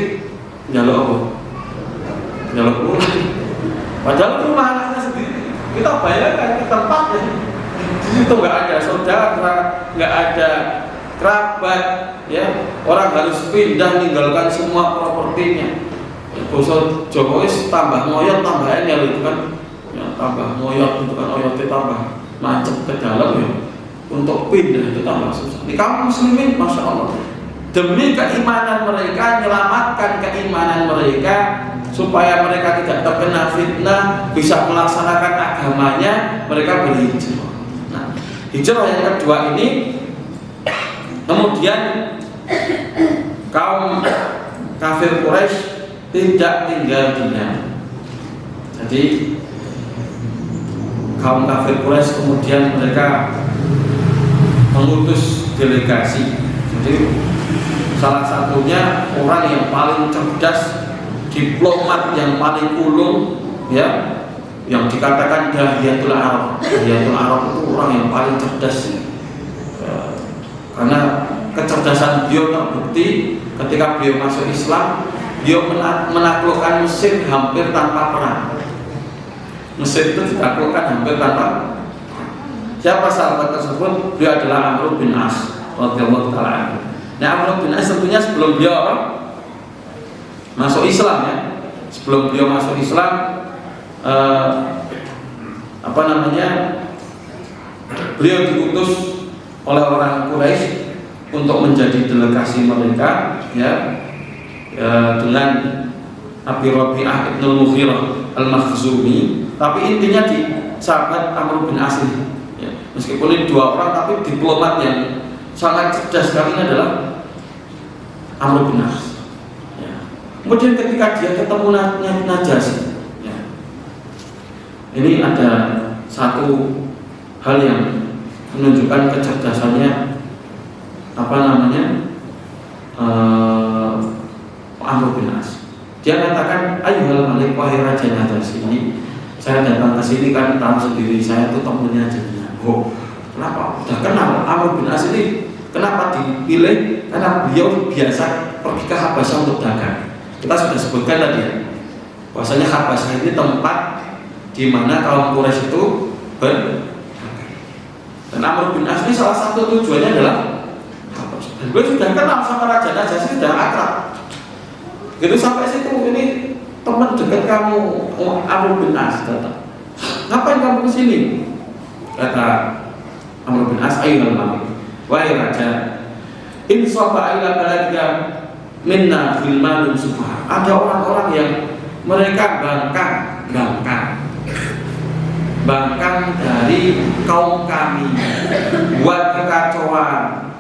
njaluk apa? Njaluk pulang. Padahal rumah anaknya sendiri. Kita bayangkan ke tempat ya, di situ nggak ada saudara, nggak ada kerabat, ya. Orang harus pindah meninggalkan semua propertinya. Bosok Jokowi tambah ngoyot, tambah engel itu kan, ya, tambah ngoyot itu kan, oyotnya tambah macet ke dalam, ya. Untuk pindah itu tambah susah. Di kaum muslimin, masya Allah, demi keimanan mereka, menyelamatkan keimanan mereka supaya mereka tidak terkena fitnah, bisa melaksanakan agamanya, mereka berhijrah. Nah, hijrah yang kedua ini kemudian kaum kafir Quraisy tidak tinggal diam. Jadi kaum kafir Quraisy kemudian mereka mengutus delegasi. Jadi salah satunya orang yang paling cerdas, diplomat yang paling ulung, ya, yang dikatakan Dahiyatul Arab. Dahiyatul Arab itu orang yang paling cerdas, ya. Karena kecerdasan beliau terbukti ketika beliau masuk Islam. Beliau menaklukkan Mesir hampir tanpa perang. Mesir itu ditaklukkan hampir tanpa perang. Siapa sahabat tersebut? Beliau adalah Amr bin As radhiyallahu ta'ala anhu. Nah, Amr bin As tentunya sebelum beliau masuk Islam, ya. Sebelum beliau masuk Islam, beliau diutus oleh orang Quraisy untuk menjadi delegasi mereka, ya. Dengan Abi Rabi'ah ibn al-Mughirah al-Makhzumi, tapi intinya di sahabat Amr bin As, ya. Meskipun ini 2 orang, tapi diplomat yang sangat cerdas sekali adalah Amr bin As, ya. Kemudian ketika dia ketemu Najasyi, ya, ini ada satu hal yang menunjukkan kecerdasannya Amr Amr bin As. Dia katakan, ayyuhal malik, wahai raja Najasyi, saya datang ke sini kan tahu sendiri saya itu temannya jenengan. Oh, kenapa? Udah kenal Amr bin As ini. Kenapa dipilih? Karena beliau biasa pergi ke Habasyah untuk dagang. Kita sudah sebutkan tadi ya, bahwasanya Habasyah ini tempat di mana kaum Quraisy itu berdagang. Dan Amr bin As ini salah satu tujuannya adalah Habasyah. Dan gue sudah kenal sama Raja Najasyi, sudah akrab. Gitu sampai situ, ini teman dekat kamu, Amr bin As datang. Ngapain kamu kesini? Kata Amr bin As, ayyuhal malik, wahai raja, in saba ila baladika minna fil malum sufa. Ada orang-orang yang mereka bangkang dari kaum kami, buat kekacauan,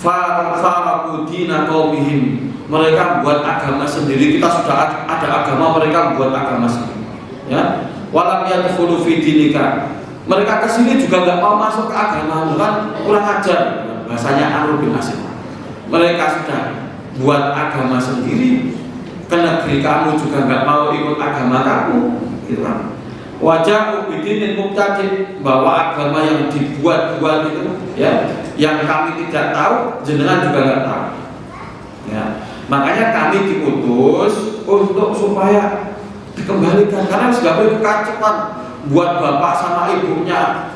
faraqudina qaumihim. Mereka buat agama sendiri, kita sudah ada agama, mereka buat agama sendiri. Ya, walam yadkhulu fi dinika. Mereka kesini juga nggak mau masuk ke agama, kan kurang ajar. Bahasanya Amr bin As. Mereka sudah buat agama sendiri, ke negeri kamu juga nggak mau ikut agama kamu, gitu kan? Wajah ubidinin mubtadi, bahwa agama yang dibuat-buat itu, ya, yang kami tidak tahu, jenengan juga nggak tahu. Ya. Makanya kami diutus untuk supaya dikembalikan, karena sudah kekacauan, buat bapak sama ibunya,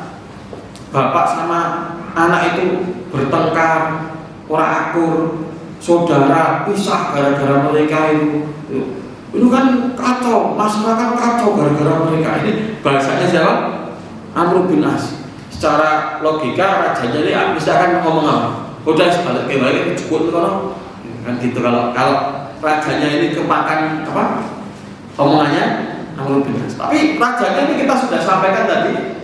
bapak sama anak itu bertengkar, orang akur, saudara pisah gara-gara mereka itu kan kacau, masyarakat kacau gara-gara mereka. Ini bahasanya siapa? Amr bin As. Secara logika rajanya ini misalkan ngomong apa? Udah sebalik kayak cukup kalau kan gitu, kalau rajanya ini kemakan apa omongannya Amr bin As. Tapi rajanya ini kita sudah sampaikan tadi,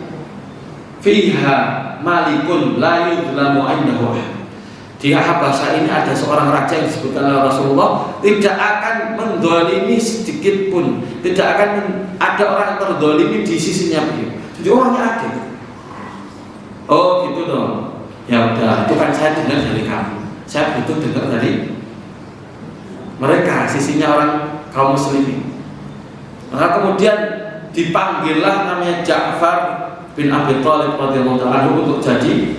fiha malikun la yudlamu indahu. Di Habasyah ini ada seorang raja yang disebutkan oleh Rasulullah, tidak akan mendolimi sedikit pun, tidak akan ada orang yang terdolimi di sisinya beliau. Jadi orangnya adil. Oh gitu dong. Ya udah, itu kan saya dengar dari kamu. Saya butuh dengar dari mereka, sisinya orang kaum muslimin. Maka kemudian dipanggillah namanya Ja'far bin Abi Thalib radhiyallahu anhu untuk jadi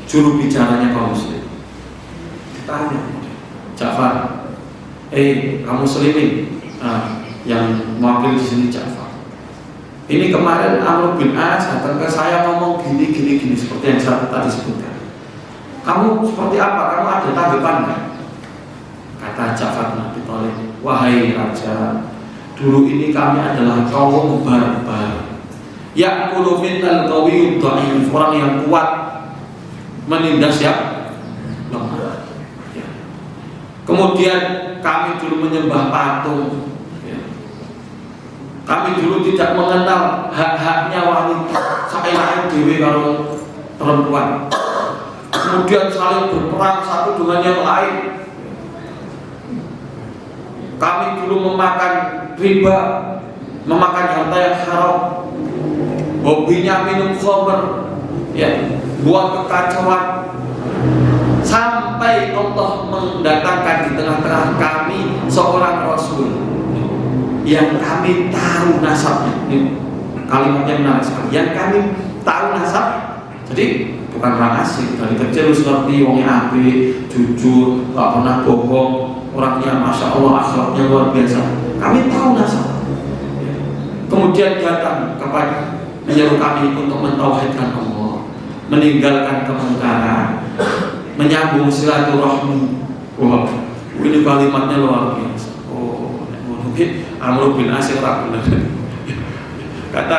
juru bicaranya kaum muslim. Ditanya, Ja'far, kaum muslimin, yang mewakili di sini Ja'far. Ini kemarin Amr bin As datang ke saya ngomong gini seperti yang saya tadi sebutkan. Kamu seperti apa? Kamu ada tanggapan nggak? Kata Ja'far bin Abi Thalib, wahai raja, dulu ini kami adalah kaum barbar. Ya'kulu minnal qawiyyud dha'if, orang yang kuat menindas yang lemah. Ya. Kemudian kami dulu menyembah patung. Ya. Kami dulu tidak mengenal hak-haknya wanita, saenake dhewe karo perempuan. Kemudian saling berperang satu dengan yang lain. Kami dulu memakan riba, memakan harta yang haram, hobinya minum khamr, ya, buat kekacauan, sampai Allah mendatangkan di tengah-tengah kami seorang Rasul yang kami tahu nasabnya. Ini kalimatnya menarik sekali. Yang kami tahu nasab, jadi bukan orang asing, dari kecil seperti wongnya apik, jujur, gak pernah bohong, orangnya masya Allah akhlaknya luar biasa. Kami tahu nasab. Kemudian datang kepada menyeru kami untuk mentauhidkan Allah, meninggalkan kemungkaran, menyambung silaturahmi. Wah, ini kalimatnya luar biasa. Oh, mungkin Amr bin As ora bener. Kata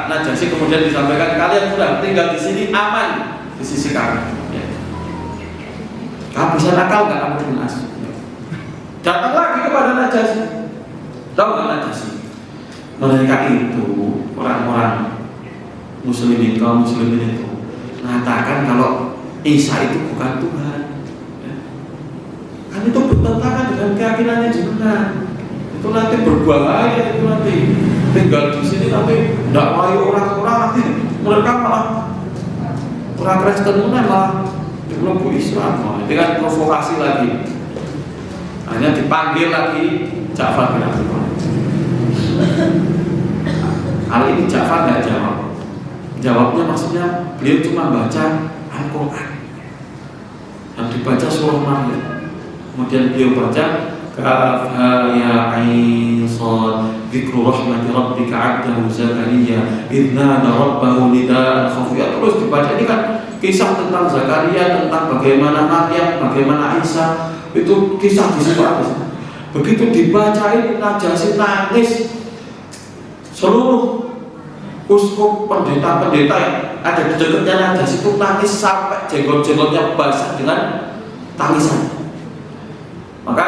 Najasyi kemudian disampaikan, kalian sudah tinggal di sini aman di sisi kami. Ya. Kehabisan akal nggak Amr bin As? Datang lagi kepada Najasyi. Tahu nggak Najasyi? Mereka itu orang-orang muslimin, kaum muslimin itu mengatakan kalau Isa itu bukan Tuhan. Ya. Kan itu bertentangan dengan keyakinannya jenengan. Itu nanti berbahaya, itu nanti tinggal di sini nanti tidak mau orang-orang, nanti mereka malah orang Kristen malah melebu Islam. Itu kan provokasi lagi. Akhirnya dipanggil lagi Ja'far bin Abi Thalib. Kali ini Ja'far nggak jawab. Jawabnya maksudnya beliau cuma baca Al-Quran yang dibaca surah Maryam. Kemudian beliau baca Kafha ya Ain Shad dzikru rahmati rabbika 'abdahu Zakaria idh nada rabbahu nidaan khafiyya. Terus dibaca. Ini kan kisah tentang Zakaria, tentang bagaimana Maryam, bagaimana Isa. Itu kisah di situ. Begitu dibaca ini Najasyi nangis. Seluruh uskup, pendeta-pendeta yang ada di dekatnya Najasyi itu nangis sampai jenggot-jenggotnya basah dengan tangisan. Maka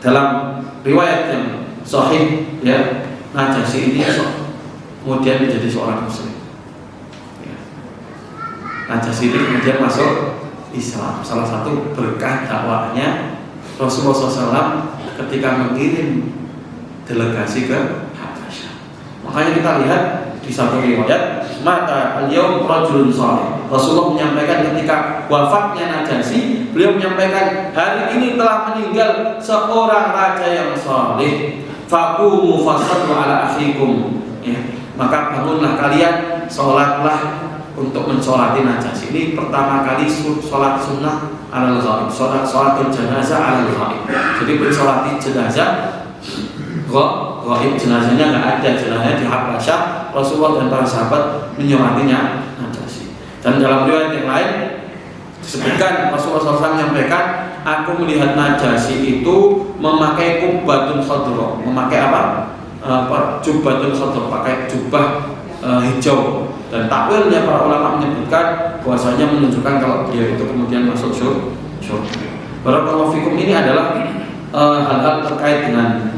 dalam riwayat yang sahih ya, Najasyi ini kemudian menjadi seorang muslim. Ya. Najasyi ini kemudian masuk Islam. Salah satu berkah dakwahnya Rasulullah SAW ketika mengirim delegasi ke Habasyah. Makanya kita lihat di satu riwayat, maka al-yaum rajulun salih. Rasulullah menyampaikan ketika wafatnya Najasyi, beliau menyampaikan hari ini telah meninggal seorang raja yang saleh. Faqumu fasallu ala akhikum. Ya, maka bangunlah kalian, sholatlah untuk mensolati Najasyi. Ini pertama kali sholat sunnah alal ghaib, sholat jenazah alal ghaib. Jadi bersolati jenazah ghaib, jenazahnya nggak ada, jenazahnya di Habasyah. Rasulullah dan para sahabat menyolatinya Najasyi. Dan dalam riwayat yang lain disebutkan Rasulullah SAW menyampaikan, aku melihat Najasyi itu memakai kubbatun khadra. Memakai apa? Jubbatun khadra, pakai jubah hijau. Dan takwilnya para ulama menyebutkan bahwasanya menunjukkan kalau dia itu kemudian masuk surga. Barakallahu fikum. Ini adalah hal-hal terkait dengan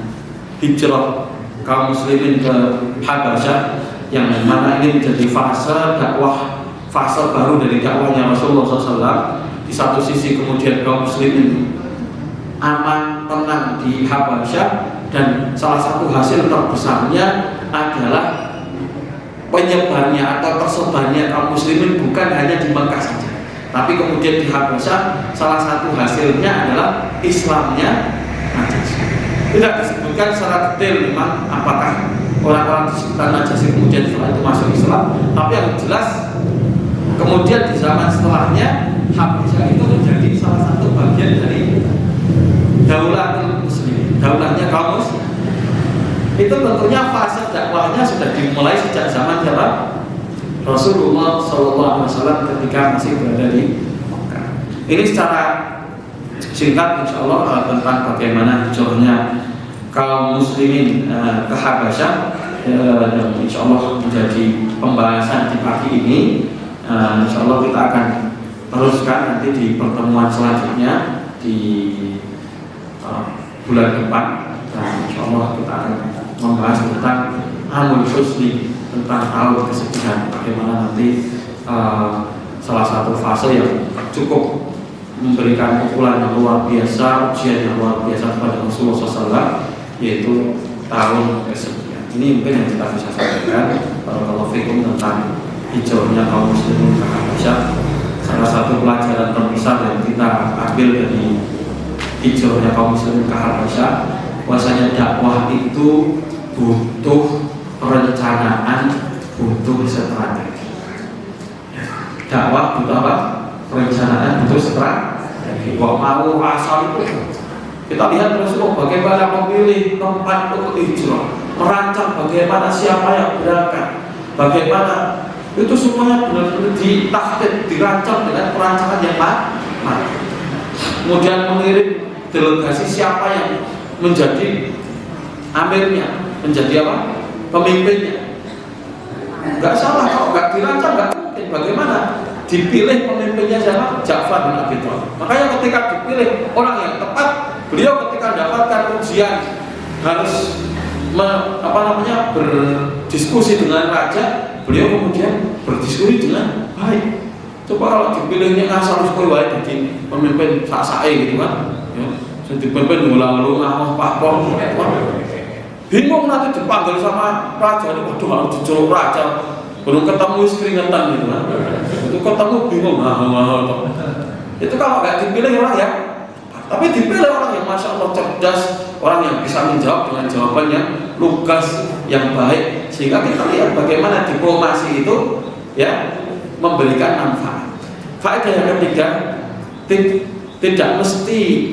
hijrah kaum muslimin ke Habasyah, yang mana ini menjadi fase dakwah, fase baru dari dakwahnya Rasulullah SAW. Di satu sisi kemudian kaum muslimin aman, tenang di Habasyah, dan salah satu hasil terbesarnya adalah penyebarnya atau tersebarnya kaum muslimin bukan hanya di Mekah saja, tapi kemudian di Habasyah salah satu hasilnya adalah Islamnya Najasyi. Tidak disebutkan secara detail memang apakah orang-orang di sekitar Najasyi kemudian setelah itu masuk Islam, tapi yang jelas kemudian di zaman setelahnya Habasyah itu menjadi salah satu bagian dari daulah muslim, daulahnya kaum muslim. Itu tentunya fase dakwahnya sudah dimulai sejak zaman siapa? Rasulullah SAW ketika masih berada di Mekah. Ini secara singkat insya Allah tentang bagaimana hijrahnya kaum muslimin ke Habasyah, dan insya Allah menjadi pembahasan di pagi ini. Insya Allah kita akan teruskan nanti di pertemuan selanjutnya di bulan depan. Dan insya Allah kita akan membahas tentang Amul Husni, tentang tahun kesedihan, bagaimana nanti salah satu fase yang cukup memberikan pukulan yang luar biasa, ujian yang luar biasa kepada Rasulullah SAW, yaitu tahun kesedihan. Ini mungkin yang kita bisa sampaikan. Barakallahu fikum tentang hijrahnya kaum muslimin ke Habasyah. Salah satu pelajaran terbesar yang kita ambil dari hijrahnya kaum muslimin ke Habasyah, bahwasanya dakwah itu butuh perencanaan, butuh strategi. Dakwah butuh apa? Perencanaan, butuh strategi. Kok mau asal itu? Kita lihat Rasulullah bagaimana memilih tempat untuk hijrah, merancang bagaimana siapa yang berangkat, bagaimana itu semuanya benar-benar ditahdid, dirancang dengan perancangan yang matang. Kemudian mengirim delegasi siapa yang menjadi amirnya, menjadi apa? Pemimpinnya. Enggak salah, kalau enggak dirancang enggak mungkin. Bagaimana? Dipilih pemimpinnya siapa? Ja'far bin Abi Thalib. Makanya ketika dipilih orang yang tepat, beliau ketika mendapatkan ujian harus berdiskusi dengan raja, beliau kemudian berdiskusi dengan baik. Coba kalau dipilihnya asal supaya baik jadi pemimpin sak-sake gitu kan. Ya. Dipimpin ulang-ulang ngomong pakpor, bingung nanti dipanggil sama raja. Waduh, harus diceluk raja, belum ketemu keringetan gitu kan. Itu ketemu bingung, itu kalau nggak dipilih orang ya Tapi dipilih orang yang masya Allah cerdas, orang yang bisa menjawab dengan jawaban yang lugas, yang baik, sehingga kita lihat bagaimana diplomasi itu ya memberikan manfaat. Faedah yang ketiga, tidak mesti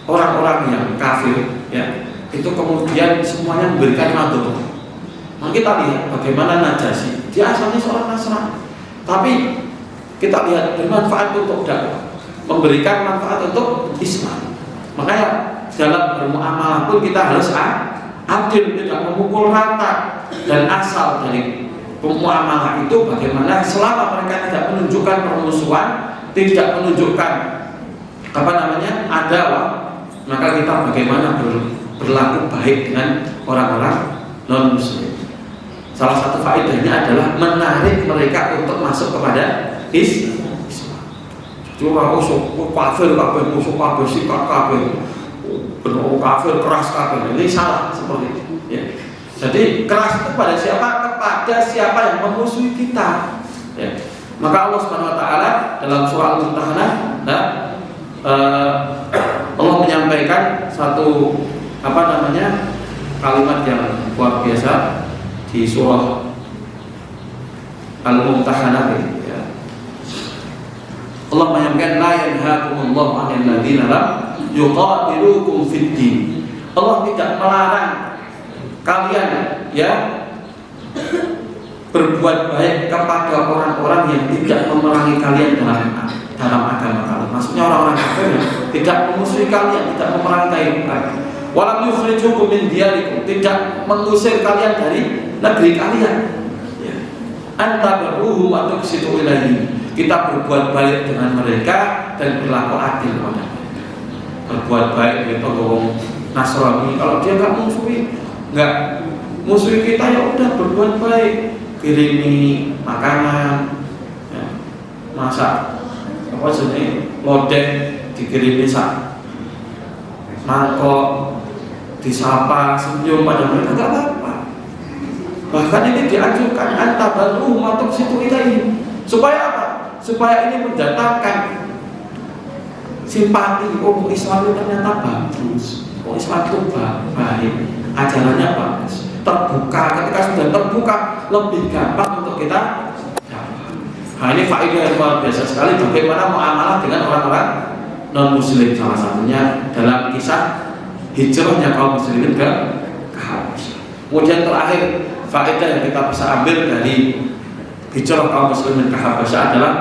orang-orang yang kafir ya itu kemudian semuanya memberikan madhur. Nah, kita lihat bagaimana Najasyi, dia asalnya seorang Nasrani, tapi kita lihat bermanfaat untuk dakwah, memberikan manfaat untuk Islam. Makanya dalam bermuamalah pun kita harus adil, tidak memukul rata. Dan asal dari muamalah itu bagaimana selama mereka tidak menunjukkan permusuhan, tidak menunjukkan adalah, maka kita bagaimana berlaku baik dengan orang-orang non muslim. Salah satu faedahnya adalah menarik mereka untuk masuk kepada Islam. Cuma kafir musuh kafir sikap kafir, kafir keras kafir, ini salah seperti itu. Ya. Jadi keras itu pada siapa? Kepada siapa yang memusuhi kita. Ya. Maka Allah Subhanahu Wa Taala dalam surah Al-Mumtahanah, Allah menyampaikan satu kalimat yang luar biasa di surah Al-Mumtahanah ya. Allah menyampaikan la yanhaakumullahu 'anil ladzina lam yuqatilukum fid din. Allah tidak melarang kalian ya berbuat baik kepada orang-orang yang tidak memerangi kalian dalam agama kalian. Maksudnya orang-orang kafir yang tidak memusuhi kalian, tidak memerangi kalian. Walam yukhrijukum min diyarikum, tidak mengusir kalian dari negeri kalian. Ya. Anta berruhum atau kesitu ilahi. Kita berbuat baik dengan mereka dan berlaku adil pada mereka. Berbuat baik itu ngomong Nasrani, kalau dia nggak musuhi kita ya udah berbuat baik, kirimi makanan, ya. Masak lodeh dikirimi mangkok, disapa, senyum pada mereka, nggak apa-apa. Bahkan ini dianjurkan antabaru matuk situ ilahi. Supaya apa? Supaya ini mendatangkan simpati. Oh, Islam itu ternyata bagus. Oh, Islam itu baik. Ajarannya bagus. Terbuka. Ketika sudah terbuka, lebih gampang untuk kita. Nah, ini faedah yang luar biasa sekali. Bagaimana muamalah dengan orang-orang non muslim, salah satunya dalam kisah hijrahnya kaum muslimin ke Habasyah. Kemudian terakhir faedah yang kita bisa ambil dari hijrah kaum muslimin ke Habasyah adalah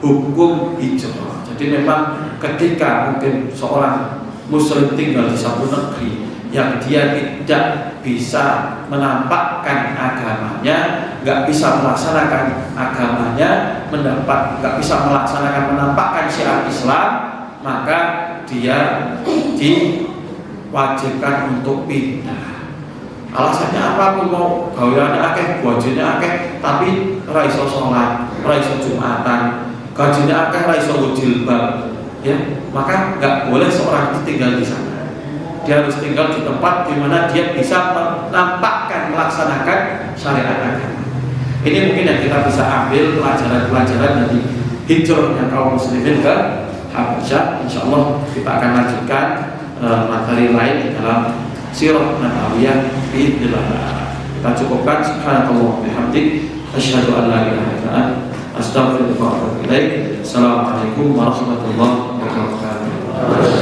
hukum hijrah. Jadi memang ketika mungkin seorang muslim tinggal di satu negeri yang dia tidak bisa menampakkan agamanya, nggak bisa melaksanakan agamanya, nggak bisa menampakkan syiar Islam, maka dia diwajibkan untuk pindah. Alasannya apapun, mau gaweane akeh, gajinya akeh, tapi ora iso salat, ora iso Jumatan, gajinya akeh, ora iso jilbab, ya, maka nggak boleh seorang itu tinggal di sana. Dia harus tinggal di tempat di mana dia bisa menampakkan, melaksanakan syariat agama. Ini mungkin yang kita bisa ambil pelajaran-pelajaran dari hijrahnya kaum muslimin ke Habasyah. Insyaallah kita akan lanjutkan materi lain di dalam sirah nabawiyah biidznillah. Kita cukupkan. Subhanallah bihamdik, asyhadu an la ilaha illa anta, astaghfiruka wa atubu ilaik. Assalamualaikum warahmatullahi wabarakatuh.